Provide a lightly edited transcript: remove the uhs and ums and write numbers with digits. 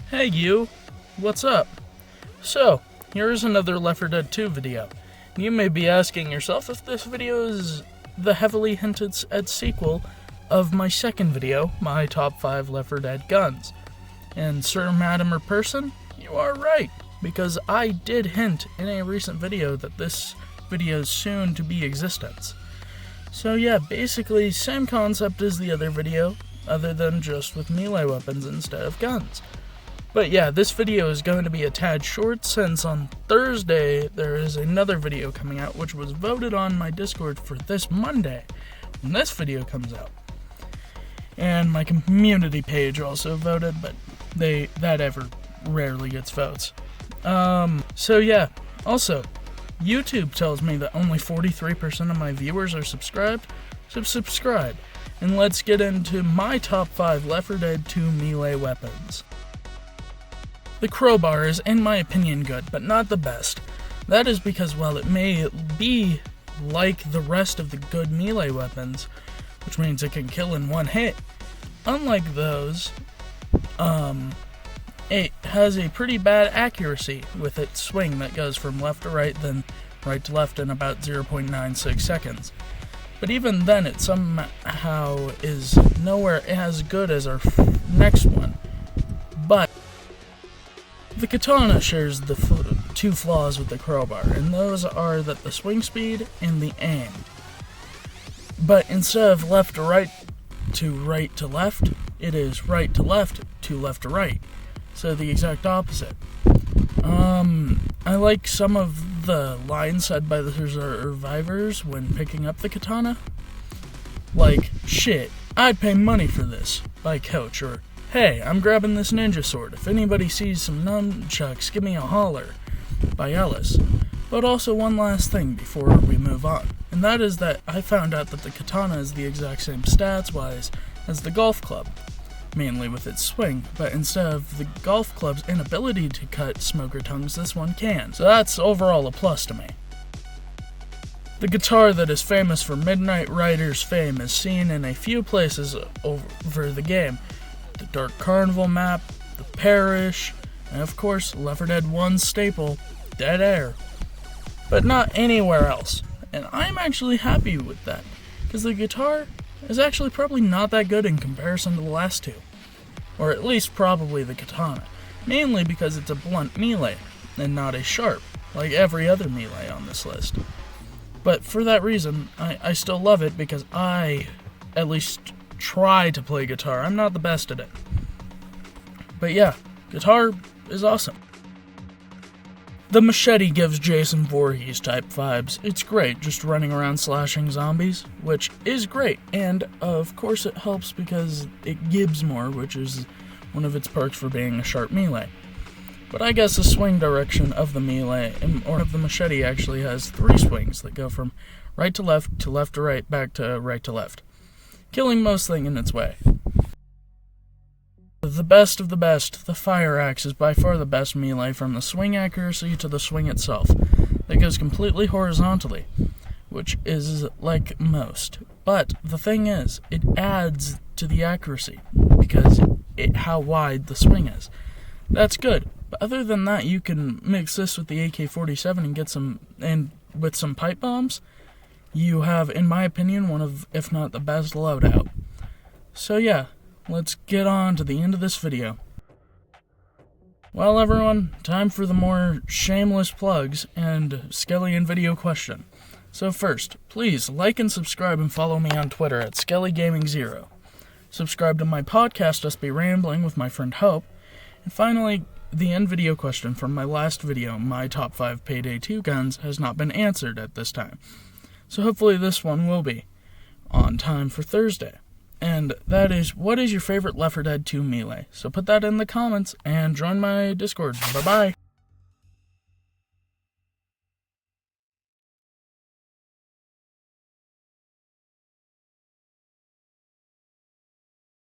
Hey you, what's up? So, here's another Left 4 Dead 2 video. You may be asking yourself if this video is the heavily hinted at sequel of my second video, my top 5 Left 4 Dead guns. And Sir, Madam, or Person, you are right, because I did hint in a recent video that this video's soon to be existence. So yeah, basically same concept as the other video, other than just with melee weapons instead of guns. But yeah, this video is going to be a tad short since on Thursday there is another video coming out which was voted on my Discord for this Monday when this video comes out. And my community page also voted, but that ever rarely gets votes. So yeah, also, YouTube tells me that only 43% of my viewers are subscribed, so subscribe. And let's get into my top 5 Left 4 Dead 2 melee weapons. The crowbar is, in my opinion, good, but not the best. That is because while it may be like the rest of the good melee weapons, which means it can kill in one hit, unlike those, it has a pretty bad accuracy with its swing that goes from left to right, then right to left in about 0.96 seconds. But even then, it somehow is nowhere as good as our next one. But the katana shares the two flaws with the crowbar, and those are that the swing speed and the aim. But instead of left to right to left, it is right to left to right. So the exact opposite. I like some of the lines said by the survivors when picking up the katana. Like, shit, I'd pay money for this, by Coach, or hey, I'm grabbing this ninja sword. If anybody sees some nunchucks, give me a holler, by Ellis. But also one last thing before we move on, and that is that I found out that the katana is the exact same stats-wise as the golf club, mainly with its swing, but instead of the golf club's inability to cut smoker tongues, this one can. So that's overall a plus to me. The guitar that is famous for Midnight Rider's fame is seen in a few places over the game. The Dark Carnival map, the Parish, and of course Left 4 Dead 1's staple, Dead Air. But not anywhere else, and I'm actually happy with that, because the guitar is actually probably not that good in comparison to the last two, or at least probably the katana, mainly because it's a blunt melee, and not a sharp, like every other melee on this list. But for that reason, I still love it because I, at least, try to play guitar. I'm not the best at it. But yeah, guitar is awesome. The machete gives Jason Voorhees type vibes. It's great, just running around slashing zombies, which is great, and of course it helps because it gives more, which is one of its perks for being a sharp melee. But I guess the swing direction of the melee, or of the machete, actually has 3 swings that go from right to left to right, back to right to left, killing most things in its way. The best of the best, the fire axe is by far the best melee from the swing accuracy to the swing itself. That goes completely horizontally, which is like most. But the thing is, it adds to the accuracy because how wide the swing is. That's good. But other than that, you can mix this with the AK-47 and get with some pipe bombs. You have, in my opinion, one of, if not the best loadout. So yeah, let's get on to the end of this video. Well everyone, time for the more shameless plugs and Skelly End Video Question. So first, please like and subscribe and follow me on Twitter at SkellyGaming0. Subscribe to my podcast, Just Be Rambling, with my friend Hope. And finally, the end video question from my last video, my top 5 Payday 2 guns, has not been answered at this time. So hopefully this one will be on time for Thursday. And that is, what is your favorite Left 4 Dead 2 melee? So put that in the comments and join my Discord. Bye-bye.